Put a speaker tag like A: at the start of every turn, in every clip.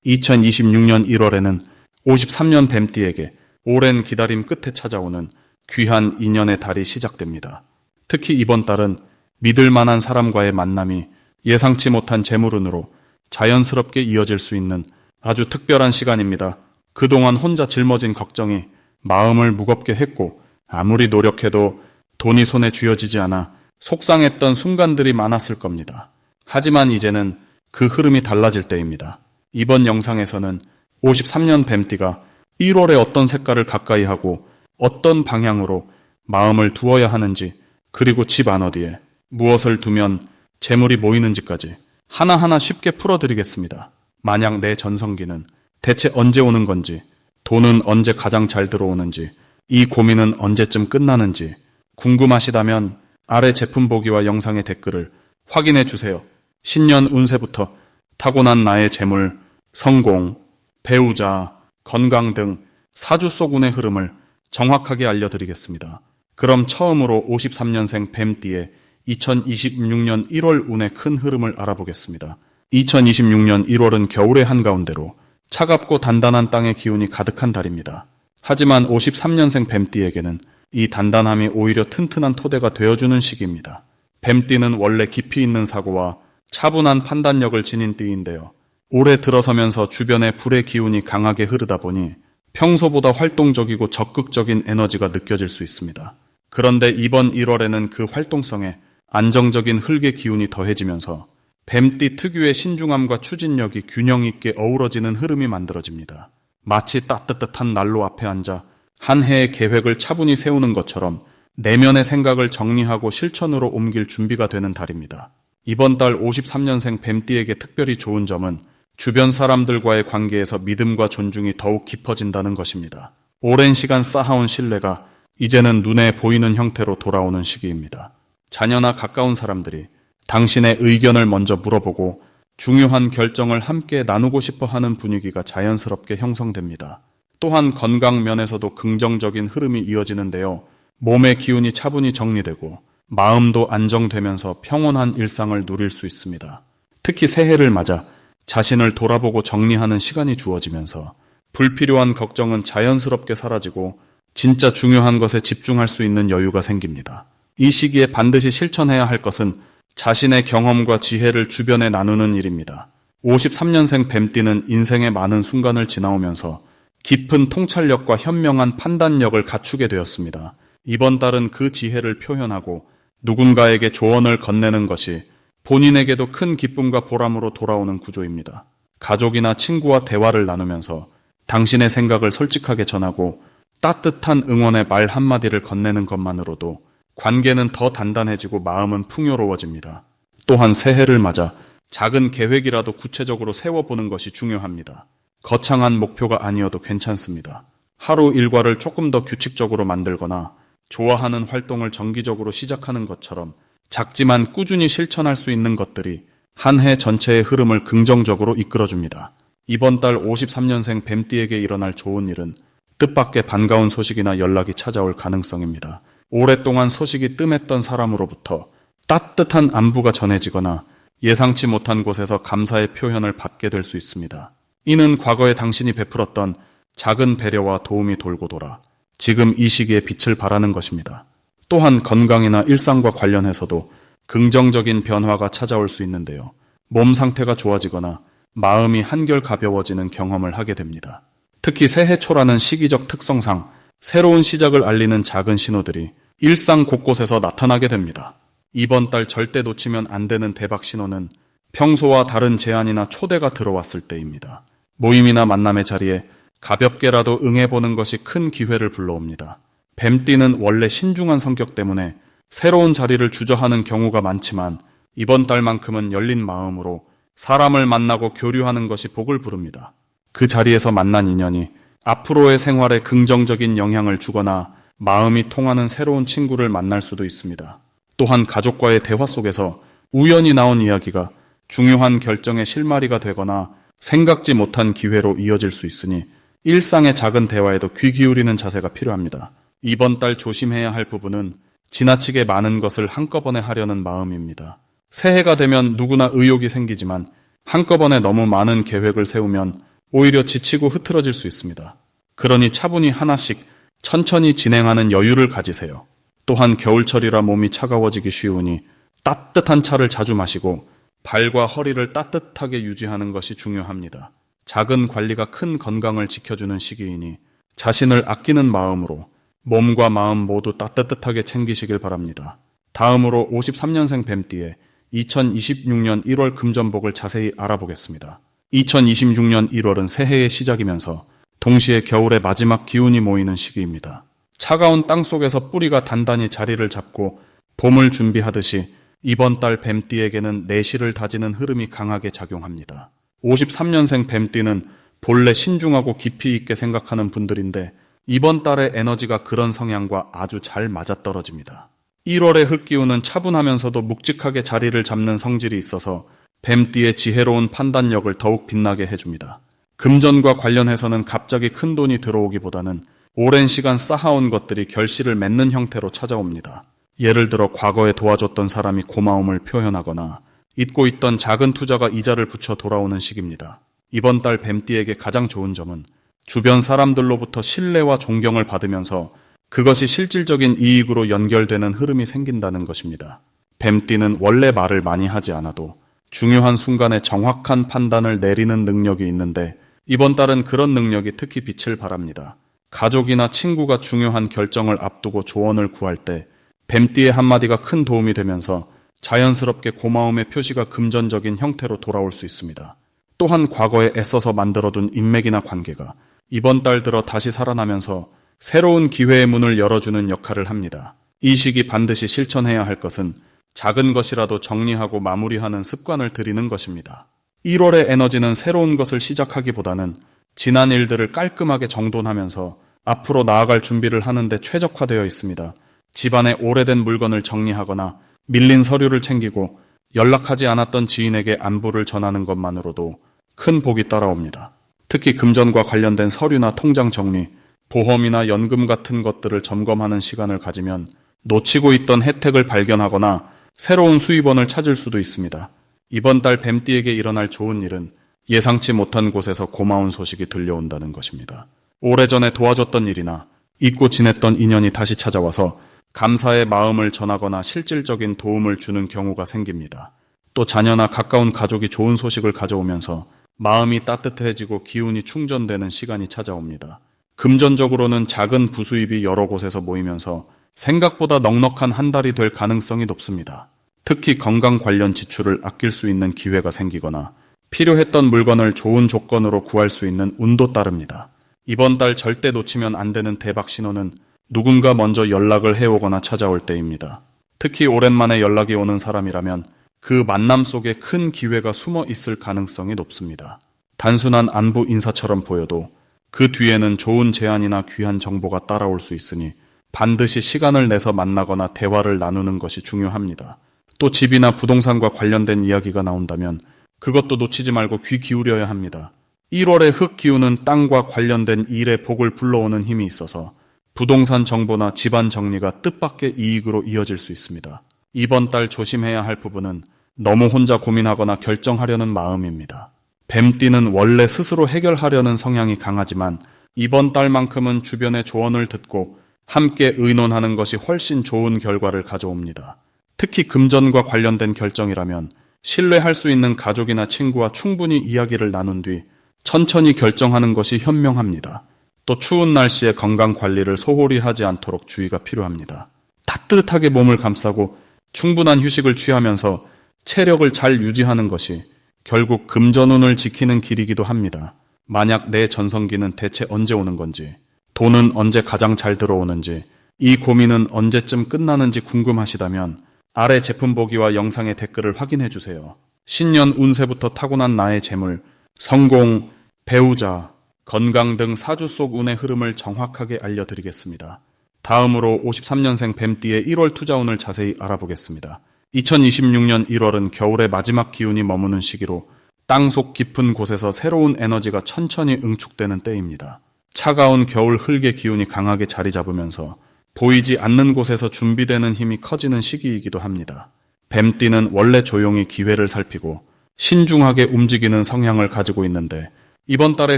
A: 2026년 1월에는 53년 뱀띠에게 오랜 기다림 끝에 찾아오는 귀한 인연의 달이 시작됩니다. 특히 이번 달은 믿을 만한 사람과의 만남이 예상치 못한 재물운으로 자연스럽게 이어질 수 있는 아주 특별한 시간입니다. 그동안 혼자 짊어진 걱정이 마음을 무겁게 했고 아무리 노력해도 돈이 손에 쥐어지지 않아 속상했던 순간들이 많았을 겁니다. 하지만 이제는 그 흐름이 달라질 때입니다. 이번 영상에서는 53년 뱀띠가 1월에 어떤 색깔을 가까이 하고 어떤 방향으로 마음을 두어야 하는지, 그리고 집 안 어디에 무엇을 두면 재물이 모이는지까지 하나하나 쉽게 풀어드리겠습니다. 만약 내 전성기는 대체 언제 오는 건지, 돈은 언제 가장 잘 들어오는지, 이 고민은 언제쯤 끝나는지 궁금하시다면 아래 제품 보기와 영상의 댓글을 확인해 주세요. 신년 운세부터 타고난 나의 재물, 성공, 배우자, 건강 등 사주 속 운의 흐름을 정확하게 알려드리겠습니다. 그럼 처음으로 53년생 뱀띠의 2026년 1월 운의 큰 흐름을 알아보겠습니다. 2026년 1월은 겨울의 한가운데로 차갑고 단단한 땅의 기운이 가득한 달입니다. 하지만 53년생 뱀띠에게는 이 단단함이 오히려 튼튼한 토대가 되어주는 시기입니다. 뱀띠는 원래 깊이 있는 사고와 차분한 판단력을 지닌 띠인데요. 올해 들어서면서 주변의 불의 기운이 강하게 흐르다 보니 평소보다 활동적이고 적극적인 에너지가 느껴질 수 있습니다. 그런데 이번 1월에는 그 활동성에 안정적인 흙의 기운이 더해지면서 뱀띠 특유의 신중함과 추진력이 균형 있게 어우러지는 흐름이 만들어집니다. 마치 따뜻한 난로 앞에 앉아 한 해의 계획을 차분히 세우는 것처럼 내면의 생각을 정리하고 실천으로 옮길 준비가 되는 달입니다. 이번 달 53년생 뱀띠에게 특별히 좋은 점은 주변 사람들과의 관계에서 믿음과 존중이 더욱 깊어진다는 것입니다. 오랜 시간 쌓아온 신뢰가 이제는 눈에 보이는 형태로 돌아오는 시기입니다. 자녀나 가까운 사람들이 당신의 의견을 먼저 물어보고 중요한 결정을 함께 나누고 싶어 하는 분위기가 자연스럽게 형성됩니다. 또한 건강 면에서도 긍정적인 흐름이 이어지는데요. 몸의 기운이 차분히 정리되고 마음도 안정되면서 평온한 일상을 누릴 수 있습니다. 특히 새해를 맞아 자신을 돌아보고 정리하는 시간이 주어지면서 불필요한 걱정은 자연스럽게 사라지고 진짜 중요한 것에 집중할 수 있는 여유가 생깁니다. 이 시기에 반드시 실천해야 할 것은 자신의 경험과 지혜를 주변에 나누는 일입니다. 53년생 뱀띠는 인생의 많은 순간을 지나오면서 깊은 통찰력과 현명한 판단력을 갖추게 되었습니다. 이번 달은 그 지혜를 표현하고 누군가에게 조언을 건네는 것이 본인에게도 큰 기쁨과 보람으로 돌아오는 구조입니다. 가족이나 친구와 대화를 나누면서 당신의 생각을 솔직하게 전하고 따뜻한 응원의 말 한마디를 건네는 것만으로도 관계는 더 단단해지고 마음은 풍요로워집니다. 또한 새해를 맞아 작은 계획이라도 구체적으로 세워보는 것이 중요합니다. 거창한 목표가 아니어도 괜찮습니다. 하루 일과를 조금 더 규칙적으로 만들거나 좋아하는 활동을 정기적으로 시작하는 것처럼 작지만 꾸준히 실천할 수 있는 것들이 한 해 전체의 흐름을 긍정적으로 이끌어줍니다. 이번 달 53년생 뱀띠에게 일어날 좋은 일은 뜻밖의 반가운 소식이나 연락이 찾아올 가능성입니다. 오랫동안 소식이 뜸했던 사람으로부터 따뜻한 안부가 전해지거나 예상치 못한 곳에서 감사의 표현을 받게 될 수 있습니다. 이는 과거에 당신이 베풀었던 작은 배려와 도움이 돌고 돌아 지금 이 시기에 빛을 발하는 것입니다. 또한 건강이나 일상과 관련해서도 긍정적인 변화가 찾아올 수 있는데요. 몸 상태가 좋아지거나 마음이 한결 가벼워지는 경험을 하게 됩니다. 특히 새해 초라는 시기적 특성상 새로운 시작을 알리는 작은 신호들이 일상 곳곳에서 나타나게 됩니다. 이번 달 절대 놓치면 안 되는 대박 신호는 평소와 다른 제안이나 초대가 들어왔을 때입니다. 모임이나 만남의 자리에 가볍게라도 응해보는 것이 큰 기회를 불러옵니다. 뱀띠는 원래 신중한 성격 때문에 새로운 자리를 주저하는 경우가 많지만 이번 달만큼은 열린 마음으로 사람을 만나고 교류하는 것이 복을 부릅니다. 그 자리에서 만난 인연이 앞으로의 생활에 긍정적인 영향을 주거나 마음이 통하는 새로운 친구를 만날 수도 있습니다. 또한 가족과의 대화 속에서 우연히 나온 이야기가 중요한 결정의 실마리가 되거나 생각지 못한 기회로 이어질 수 있으니 일상의 작은 대화에도 귀 기울이는 자세가 필요합니다. 이번 달 조심해야 할 부분은 지나치게 많은 것을 한꺼번에 하려는 마음입니다. 새해가 되면 누구나 의욕이 생기지만 한꺼번에 너무 많은 계획을 세우면 오히려 지치고 흐트러질 수 있습니다. 그러니 차분히 하나씩 천천히 진행하는 여유를 가지세요. 또한 겨울철이라 몸이 차가워지기 쉬우니 따뜻한 차를 자주 마시고 발과 허리를 따뜻하게 유지하는 것이 중요합니다. 작은 관리가 큰 건강을 지켜주는 시기이니 자신을 아끼는 마음으로 몸과 마음 모두 따뜻하게 챙기시길 바랍니다. 다음으로 53년생 뱀띠의 2026년 1월 금전복을 자세히 알아보겠습니다. 2026년 1월은 새해의 시작이면서 동시에 겨울의 마지막 기운이 모이는 시기입니다. 차가운 땅 속에서 뿌리가 단단히 자리를 잡고 봄을 준비하듯이 이번 달 뱀띠에게는 내실을 다지는 흐름이 강하게 작용합니다. 53년생 뱀띠는 본래 신중하고 깊이 있게 생각하는 분들인데 이번 달의 에너지가 그런 성향과 아주 잘 맞아떨어집니다. 1월의 흙기운은 차분하면서도 묵직하게 자리를 잡는 성질이 있어서 뱀띠의 지혜로운 판단력을 더욱 빛나게 해줍니다. 금전과 관련해서는 갑자기 큰 돈이 들어오기보다는 오랜 시간 쌓아온 것들이 결실을 맺는 형태로 찾아옵니다. 예를 들어 과거에 도와줬던 사람이 고마움을 표현하거나 잊고 있던 작은 투자가 이자를 붙여 돌아오는 시기입니다. 이번 달 뱀띠에게 가장 좋은 점은 주변 사람들로부터 신뢰와 존경을 받으면서 그것이 실질적인 이익으로 연결되는 흐름이 생긴다는 것입니다. 뱀띠는 원래 말을 많이 하지 않아도 중요한 순간에 정확한 판단을 내리는 능력이 있는데 이번 달은 그런 능력이 특히 빛을 발합니다. 가족이나 친구가 중요한 결정을 앞두고 조언을 구할 때 뱀띠의 한마디가 큰 도움이 되면서 자연스럽게 고마움의 표시가 금전적인 형태로 돌아올 수 있습니다. 또한 과거에 애써서 만들어둔 인맥이나 관계가 이번 달 들어 다시 살아나면서 새로운 기회의 문을 열어주는 역할을 합니다. 이 시기 반드시 실천해야 할 것은 작은 것이라도 정리하고 마무리하는 습관을 들이는 것입니다. 1월의 에너지는 새로운 것을 시작하기보다는 지난 일들을 깔끔하게 정돈하면서 앞으로 나아갈 준비를 하는데 최적화되어 있습니다. 집안의 오래된 물건을 정리하거나 밀린 서류를 챙기고 연락하지 않았던 지인에게 안부를 전하는 것만으로도 큰 복이 따라옵니다. 특히 금전과 관련된 서류나 통장 정리, 보험이나 연금 같은 것들을 점검하는 시간을 가지면 놓치고 있던 혜택을 발견하거나 새로운 수입원을 찾을 수도 있습니다. 이번 달 뱀띠에게 일어날 좋은 일은 예상치 못한 곳에서 고마운 소식이 들려온다는 것입니다. 오래전에 도와줬던 일이나 잊고 지냈던 인연이 다시 찾아와서 감사의 마음을 전하거나 실질적인 도움을 주는 경우가 생깁니다. 또 자녀나 가까운 가족이 좋은 소식을 가져오면서 마음이 따뜻해지고 기운이 충전되는 시간이 찾아옵니다. 금전적으로는 작은 부수입이 여러 곳에서 모이면서 생각보다 넉넉한 한 달이 될 가능성이 높습니다. 특히 건강 관련 지출을 아낄 수 있는 기회가 생기거나 필요했던 물건을 좋은 조건으로 구할 수 있는 운도 따릅니다. 이번 달 절대 놓치면 안 되는 대박 신호는 누군가 먼저 연락을 해오거나 찾아올 때입니다. 특히 오랜만에 연락이 오는 사람이라면 그 만남 속에 큰 기회가 숨어 있을 가능성이 높습니다. 단순한 안부 인사처럼 보여도 그 뒤에는 좋은 제안이나 귀한 정보가 따라올 수 있으니 반드시 시간을 내서 만나거나 대화를 나누는 것이 중요합니다. 또 집이나 부동산과 관련된 이야기가 나온다면 그것도 놓치지 말고 귀 기울여야 합니다. 1월의 흙 기운은 땅과 관련된 일의 복을 불러오는 힘이 있어서 부동산 정보나 집안 정리가 뜻밖의 이익으로 이어질 수 있습니다. 이번 달 조심해야 할 부분은 너무 혼자 고민하거나 결정하려는 마음입니다. 뱀띠는 원래 스스로 해결하려는 성향이 강하지만 이번 달만큼은 주변의 조언을 듣고 함께 의논하는 것이 훨씬 좋은 결과를 가져옵니다. 특히 금전과 관련된 결정이라면 신뢰할 수 있는 가족이나 친구와 충분히 이야기를 나눈 뒤 천천히 결정하는 것이 현명합니다. 또 추운 날씨에 건강 관리를 소홀히 하지 않도록 주의가 필요합니다. 따뜻하게 몸을 감싸고 충분한 휴식을 취하면서 체력을 잘 유지하는 것이 결국 금전운을 지키는 길이기도 합니다. 만약 내 전성기는 대체 언제 오는 건지, 돈은 언제 가장 잘 들어오는지, 이 고민은 언제쯤 끝나는지 궁금하시다면 아래 제품 보기와 영상의 댓글을 확인해 주세요. 신년 운세부터 타고난 나의 재물, 성공, 배우자, 건강 등 사주 속 운의 흐름을 정확하게 알려드리겠습니다. 다음으로 53년생 뱀띠의 1월 투자운을 자세히 알아보겠습니다. 2026년 1월은 겨울의 마지막 기운이 머무는 시기로 땅속 깊은 곳에서 새로운 에너지가 천천히 응축되는 때입니다. 차가운 겨울 흙의 기운이 강하게 자리 잡으면서 보이지 않는 곳에서 준비되는 힘이 커지는 시기이기도 합니다. 뱀띠는 원래 조용히 기회를 살피고 신중하게 움직이는 성향을 가지고 있는데 이번 달의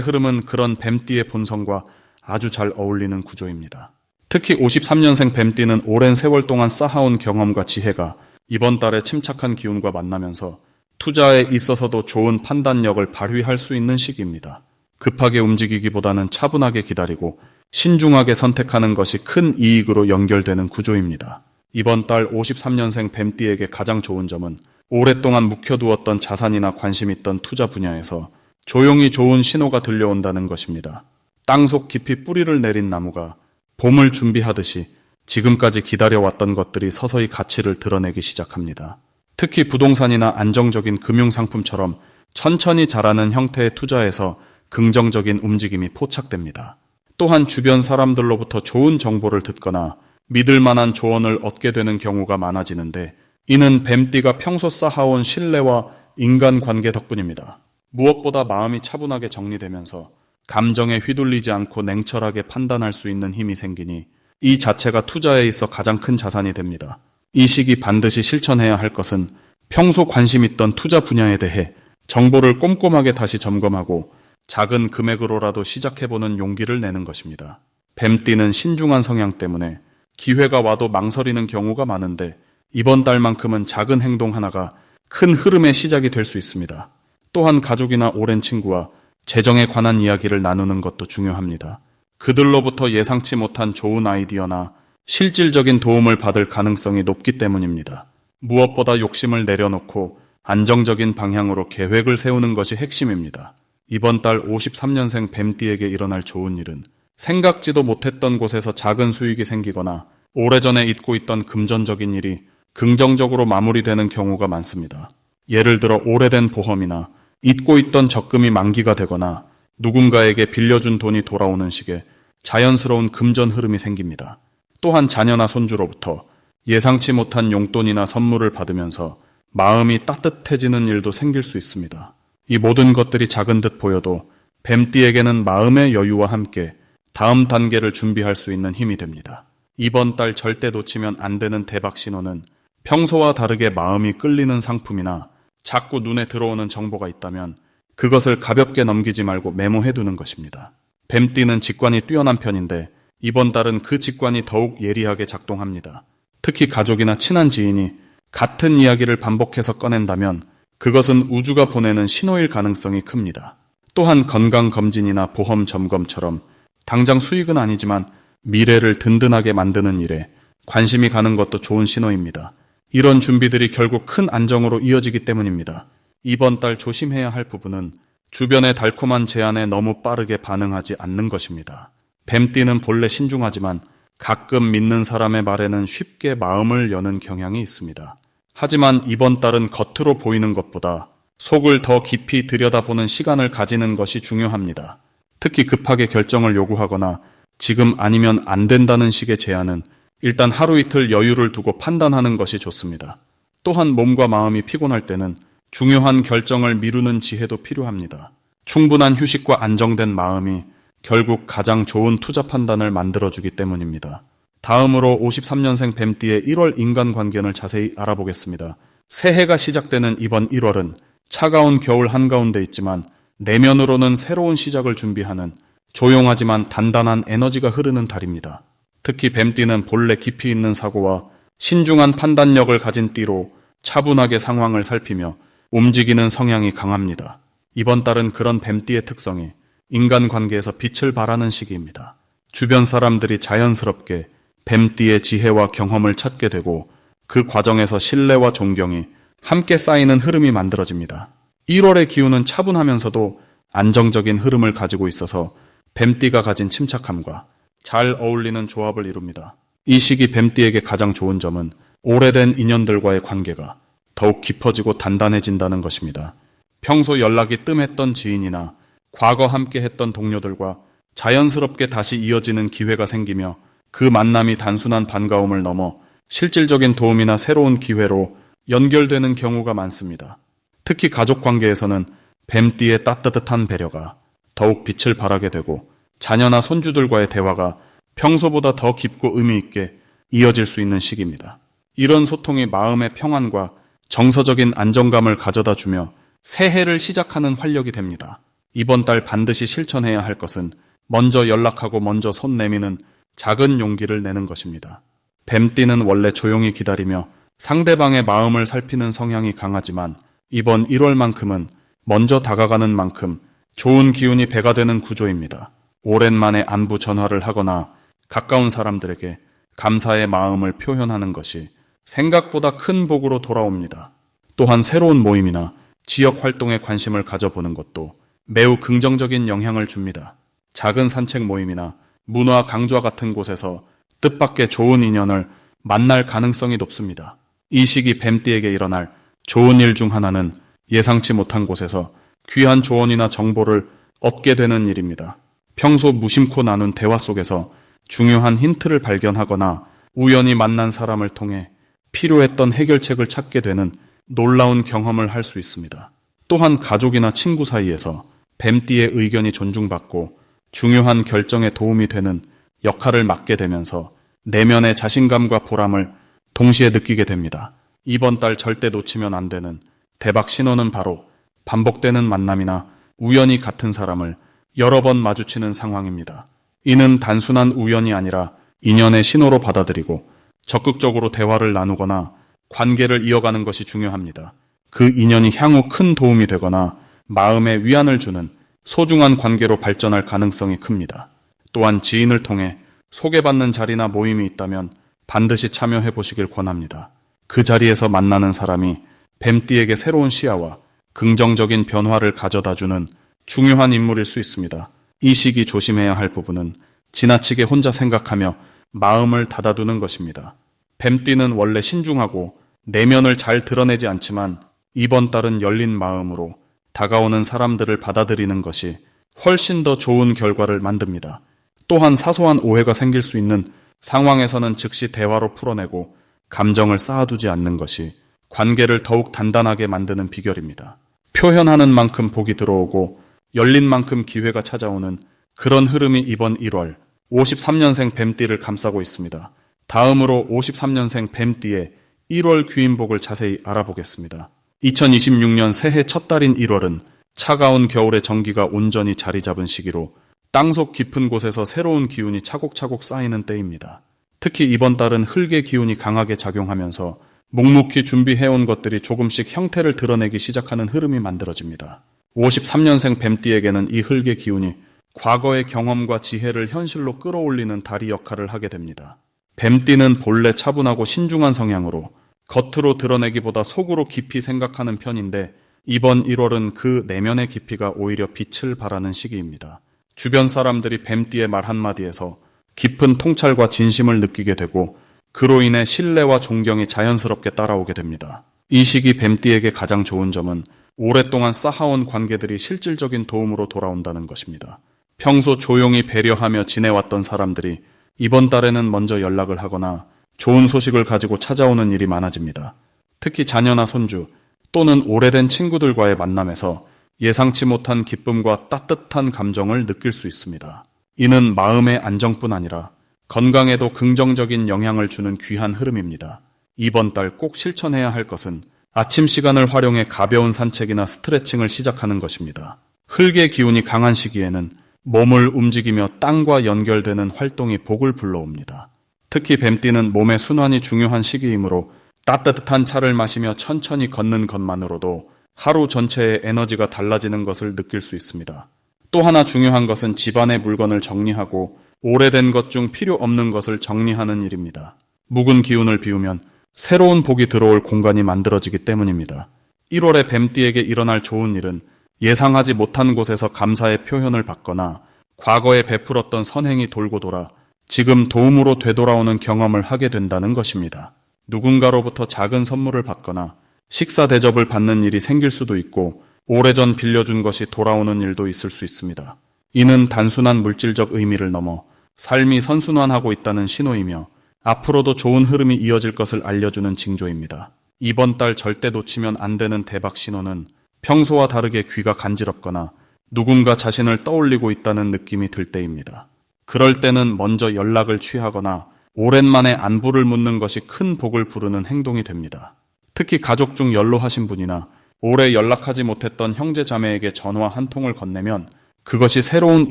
A: 흐름은 그런 뱀띠의 본성과 아주 잘 어울리는 구조입니다. 특히 53년생 뱀띠는 오랜 세월 동안 쌓아온 경험과 지혜가 이번 달에 침착한 기운과 만나면서 투자에 있어서도 좋은 판단력을 발휘할 수 있는 시기입니다. 급하게 움직이기보다는 차분하게 기다리고 신중하게 선택하는 것이 큰 이익으로 연결되는 구조입니다. 이번 달 53년생 뱀띠에게 가장 좋은 점은 오랫동안 묵혀두었던 자산이나 관심 있던 투자 분야에서 조용히 좋은 신호가 들려온다는 것입니다. 땅속 깊이 뿌리를 내린 나무가 봄을 준비하듯이 지금까지 기다려왔던 것들이 서서히 가치를 드러내기 시작합니다. 특히 부동산이나 안정적인 금융상품처럼 천천히 자라는 형태의 투자에서 긍정적인 움직임이 포착됩니다. 또한 주변 사람들로부터 좋은 정보를 듣거나 믿을 만한 조언을 얻게 되는 경우가 많아지는데 이는 뱀띠가 평소 쌓아온 신뢰와 인간관계 덕분입니다. 무엇보다 마음이 차분하게 정리되면서 감정에 휘둘리지 않고 냉철하게 판단할 수 있는 힘이 생기니 이 자체가 투자에 있어 가장 큰 자산이 됩니다. 이 시기 반드시 실천해야 할 것은 평소 관심 있던 투자 분야에 대해 정보를 꼼꼼하게 다시 점검하고 작은 금액으로라도 시작해보는 용기를 내는 것입니다. 뱀띠는 신중한 성향 때문에 기회가 와도 망설이는 경우가 많은데 이번 달만큼은 작은 행동 하나가 큰 흐름의 시작이 될 수 있습니다. 또한 가족이나 오랜 친구와 재정에 관한 이야기를 나누는 것도 중요합니다. 그들로부터 예상치 못한 좋은 아이디어나 실질적인 도움을 받을 가능성이 높기 때문입니다. 무엇보다 욕심을 내려놓고 안정적인 방향으로 계획을 세우는 것이 핵심입니다. 이번 달 53년생 뱀띠에게 일어날 좋은 일은 생각지도 못했던 곳에서 작은 수익이 생기거나 오래전에 잊고 있던 금전적인 일이 긍정적으로 마무리되는 경우가 많습니다. 예를 들어 오래된 보험이나 잊고 있던 적금이 만기가 되거나 누군가에게 빌려준 돈이 돌아오는 식의 자연스러운 금전 흐름이 생깁니다. 또한 자녀나 손주로부터 예상치 못한 용돈이나 선물을 받으면서 마음이 따뜻해지는 일도 생길 수 있습니다. 이 모든 것들이 작은 듯 보여도 뱀띠에게는 마음의 여유와 함께 다음 단계를 준비할 수 있는 힘이 됩니다. 이번 달 절대 놓치면 안 되는 대박 신호는 평소와 다르게 마음이 끌리는 상품이나 자꾸 눈에 들어오는 정보가 있다면 그것을 가볍게 넘기지 말고 메모해두는 것입니다. 뱀띠는 직관이 뛰어난 편인데 이번 달은 그 직관이 더욱 예리하게 작동합니다. 특히 가족이나 친한 지인이 같은 이야기를 반복해서 꺼낸다면 그것은 우주가 보내는 신호일 가능성이 큽니다. 또한 건강검진이나 보험 점검처럼 당장 수익은 아니지만 미래를 든든하게 만드는 일에 관심이 가는 것도 좋은 신호입니다. 이런 준비들이 결국 큰 안정으로 이어지기 때문입니다. 이번 달 조심해야 할 부분은 주변의 달콤한 제안에 너무 빠르게 반응하지 않는 것입니다. 뱀띠는 본래 신중하지만 가끔 믿는 사람의 말에는 쉽게 마음을 여는 경향이 있습니다. 하지만 이번 달은 겉으로 보이는 것보다 속을 더 깊이 들여다보는 시간을 가지는 것이 중요합니다. 특히 급하게 결정을 요구하거나 지금 아니면 안 된다는 식의 제안은 일단 하루 이틀 여유를 두고 판단하는 것이 좋습니다. 또한 몸과 마음이 피곤할 때는 중요한 결정을 미루는 지혜도 필요합니다. 충분한 휴식과 안정된 마음이 결국 가장 좋은 투자 판단을 만들어주기 때문입니다. 다음으로 53년생 뱀띠의 1월 인간관계를 자세히 알아보겠습니다. 새해가 시작되는 이번 1월은 차가운 겨울 한가운데 있지만 내면으로는 새로운 시작을 준비하는 조용하지만 단단한 에너지가 흐르는 달입니다. 특히 뱀띠는 본래 깊이 있는 사고와 신중한 판단력을 가진 띠로 차분하게 상황을 살피며 움직이는 성향이 강합니다. 이번 달은 그런 뱀띠의 특성이 인간관계에서 빛을 발하는 시기입니다. 주변 사람들이 자연스럽게 뱀띠의 지혜와 경험을 찾게 되고 그 과정에서 신뢰와 존경이 함께 쌓이는 흐름이 만들어집니다. 1월의 기운은 차분하면서도 안정적인 흐름을 가지고 있어서 뱀띠가 가진 침착함과 잘 어울리는 조합을 이룹니다. 이 시기 뱀띠에게 가장 좋은 점은 오래된 인연들과의 관계가 더욱 깊어지고 단단해진다는 것입니다. 평소 연락이 뜸했던 지인이나 과거 함께 했던 동료들과 자연스럽게 다시 이어지는 기회가 생기며 그 만남이 단순한 반가움을 넘어 실질적인 도움이나 새로운 기회로 연결되는 경우가 많습니다. 특히 가족 관계에서는 뱀띠의 따뜻한 배려가 더욱 빛을 발하게 되고 자녀나 손주들과의 대화가 평소보다 더 깊고 의미 있게 이어질 수 있는 시기입니다. 이런 소통이 마음의 평안과 정서적인 안정감을 가져다 주며 새해를 시작하는 활력이 됩니다. 이번 달 반드시 실천해야 할 것은 먼저 연락하고 먼저 손 내미는 작은 용기를 내는 것입니다. 뱀띠는 원래 조용히 기다리며 상대방의 마음을 살피는 성향이 강하지만 이번 1월만큼은 먼저 다가가는 만큼 좋은 기운이 배가 되는 구조입니다. 오랜만에 안부 전화를 하거나 가까운 사람들에게 감사의 마음을 표현하는 것이 생각보다 큰 복으로 돌아옵니다. 또한 새로운 모임이나 지역 활동에 관심을 가져보는 것도 매우 긍정적인 영향을 줍니다. 작은 산책 모임이나 문화 강좌 같은 곳에서 뜻밖의 좋은 인연을 만날 가능성이 높습니다. 이 시기 뱀띠에게 일어날 좋은 일 중 하나는 예상치 못한 곳에서 귀한 조언이나 정보를 얻게 되는 일입니다. 평소 무심코 나눈 대화 속에서 중요한 힌트를 발견하거나 우연히 만난 사람을 통해 필요했던 해결책을 찾게 되는 놀라운 경험을 할 수 있습니다. 또한 가족이나 친구 사이에서 뱀띠의 의견이 존중받고 중요한 결정에 도움이 되는 역할을 맡게 되면서 내면의 자신감과 보람을 동시에 느끼게 됩니다. 이번 달 절대 놓치면 안 되는 대박 신호는 바로 반복되는 만남이나 우연히 같은 사람을 여러 번 마주치는 상황입니다. 이는 단순한 우연이 아니라 인연의 신호로 받아들이고 적극적으로 대화를 나누거나 관계를 이어가는 것이 중요합니다. 그 인연이 향후 큰 도움이 되거나 마음에 위안을 주는 소중한 관계로 발전할 가능성이 큽니다. 또한 지인을 통해 소개받는 자리나 모임이 있다면 반드시 참여해 보시길 권합니다. 그 자리에서 만나는 사람이 뱀띠에게 새로운 시야와 긍정적인 변화를 가져다주는 중요한 인물일 수 있습니다. 이 시기 조심해야 할 부분은 지나치게 혼자 생각하며 마음을 닫아두는 것입니다. 뱀띠는 원래 신중하고 내면을 잘 드러내지 않지만 이번 달은 열린 마음으로 다가오는 사람들을 받아들이는 것이 훨씬 더 좋은 결과를 만듭니다. 또한 사소한 오해가 생길 수 있는 상황에서는 즉시 대화로 풀어내고 감정을 쌓아두지 않는 것이 관계를 더욱 단단하게 만드는 비결입니다. 표현하는 만큼 복이 들어오고 열린 만큼 기회가 찾아오는 그런 흐름이 이번 1월 53년생 뱀띠를 감싸고 있습니다. 다음으로 53년생 뱀띠의 1월 귀인복을 자세히 알아보겠습니다. 2026년 새해 첫 달인 1월은 차가운 겨울의 정기가 온전히 자리 잡은 시기로 땅속 깊은 곳에서 새로운 기운이 차곡차곡 쌓이는 때입니다. 특히 이번 달은 흙의 기운이 강하게 작용하면서 묵묵히 준비해온 것들이 조금씩 형태를 드러내기 시작하는 흐름이 만들어집니다. 53년생 뱀띠에게는 이 흙의 기운이 과거의 경험과 지혜를 현실로 끌어올리는 다리 역할을 하게 됩니다. 뱀띠는 본래 차분하고 신중한 성향으로 겉으로 드러내기보다 속으로 깊이 생각하는 편인데 이번 1월은 그 내면의 깊이가 오히려 빛을 발하는 시기입니다. 주변 사람들이 뱀띠의 말 한마디에서 깊은 통찰과 진심을 느끼게 되고 그로 인해 신뢰와 존경이 자연스럽게 따라오게 됩니다. 이 시기 뱀띠에게 가장 좋은 점은 오랫동안 쌓아온 관계들이 실질적인 도움으로 돌아온다는 것입니다. 평소 조용히 배려하며 지내왔던 사람들이 이번 달에는 먼저 연락을 하거나 좋은 소식을 가지고 찾아오는 일이 많아집니다. 특히 자녀나 손주 또는 오래된 친구들과의 만남에서 예상치 못한 기쁨과 따뜻한 감정을 느낄 수 있습니다. 이는 마음의 안정뿐 아니라 건강에도 긍정적인 영향을 주는 귀한 흐름입니다. 이번 달 꼭 실천해야 할 것은 아침 시간을 활용해 가벼운 산책이나 스트레칭을 시작하는 것입니다. 흙의 기운이 강한 시기에는 몸을 움직이며 땅과 연결되는 활동이 복을 불러옵니다. 특히 뱀띠는 몸의 순환이 중요한 시기이므로 따뜻한 차를 마시며 천천히 걷는 것만으로도 하루 전체의 에너지가 달라지는 것을 느낄 수 있습니다. 또 하나 중요한 것은 집안의 물건을 정리하고 오래된 것 중 필요 없는 것을 정리하는 일입니다. 묵은 기운을 비우면 새로운 복이 들어올 공간이 만들어지기 때문입니다. 1월에 뱀띠에게 일어날 좋은 일은 예상하지 못한 곳에서 감사의 표현을 받거나 과거에 베풀었던 선행이 돌고 돌아 지금 도움으로 되돌아오는 경험을 하게 된다는 것입니다. 누군가로부터 작은 선물을 받거나 식사 대접을 받는 일이 생길 수도 있고 오래전 빌려준 것이 돌아오는 일도 있을 수 있습니다. 이는 단순한 물질적 의미를 넘어 삶이 선순환하고 있다는 신호이며 앞으로도 좋은 흐름이 이어질 것을 알려주는 징조입니다. 이번 달 절대 놓치면 안 되는 대박 신호는 평소와 다르게 귀가 간지럽거나 누군가 자신을 떠올리고 있다는 느낌이 들 때입니다. 그럴 때는 먼저 연락을 취하거나 오랜만에 안부를 묻는 것이 큰 복을 부르는 행동이 됩니다. 특히 가족 중 연로하신 분이나 오래 연락하지 못했던 형제 자매에게 전화 한 통을 건네면 그것이 새로운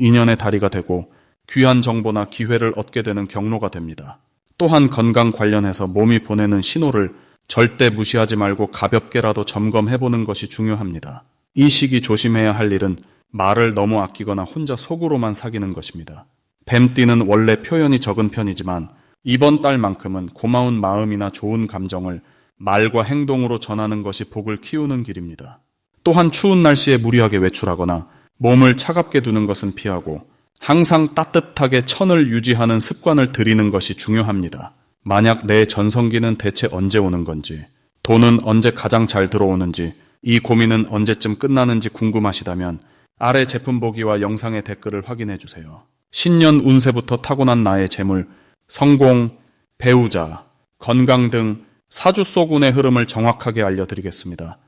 A: 인연의 다리가 되고 귀한 정보나 기회를 얻게 되는 경로가 됩니다. 또한 건강 관련해서 몸이 보내는 신호를 절대 무시하지 말고 가볍게라도 점검해보는 것이 중요합니다. 이 시기 조심해야 할 일은 말을 너무 아끼거나 혼자 속으로만 사귀는 것입니다. 뱀띠는 원래 표현이 적은 편이지만 이번 달만큼은 고마운 마음이나 좋은 감정을 말과 행동으로 전하는 것이 복을 키우는 길입니다. 또한 추운 날씨에 무리하게 외출하거나 몸을 차갑게 두는 것은 피하고 항상 따뜻하게 천을 유지하는 습관을 들이는 것이 중요합니다. 만약 내 전성기는 대체 언제 오는 건지, 돈은 언제 가장 잘 들어오는지, 이 고민은 언제쯤 끝나는지 궁금하시다면 아래 제품 보기와 영상의 댓글을 확인해 주세요. 신년 운세부터 타고난 나의 재물, 성공, 배우자, 건강 등 사주 속 운의 흐름을 정확하게 알려드리겠습니다.